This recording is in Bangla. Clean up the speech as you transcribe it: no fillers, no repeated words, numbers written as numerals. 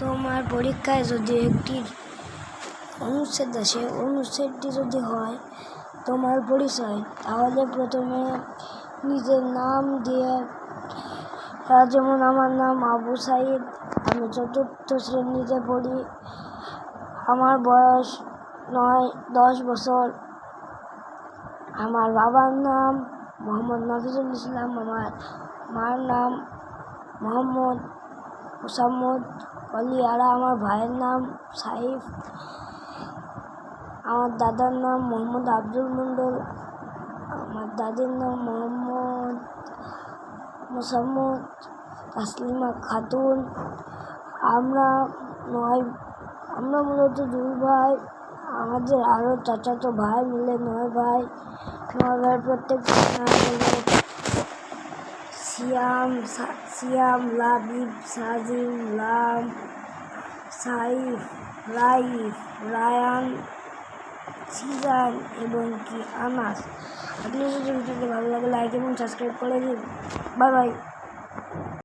তোমার পরীক্ষায় যদি একটি অনুচ্ছেদ আসে, অনুচ্ছেদটি যদি হয় তোমার পরিচয়, তাহলে প্রথমে নিজের নাম দিয়ে, যেমন আমার নাম আবু সাইদ, আমি 4th শ্রেণীতে পড়ি, আমার বয়স 10 বছর, আমার বাবার নাম মোহাম্মদ নাফিজুল ইসলাম, আমার মার নাম মোহাম্মদ মোসাম্মদ আরা, আমার ভাইয়ের নাম সাইফ, আমার দাদার নাম মোহাম্মদ আব্দুল মন্ডল, আমার দাদির নাম মোহাম্মদ মোসাম্মদ তাসলিমা খাতুন। আমরা মূলত 2 ভাই, আমাদের আরও চাচাতো ভাই মিলে 9 ভাই। 9 ভাইয়ের প্রত্যেকটা নাম হলো সিয়াম, লাবিব, সাজিম, লাম, সাইফ, রাইফ, রায়ান, সিজান এবং আনাস। আপনি যদি ভিডিওটি ভালো লাগে লাইক এবং সাবস্ক্রাইব করে দিন। Bye bye.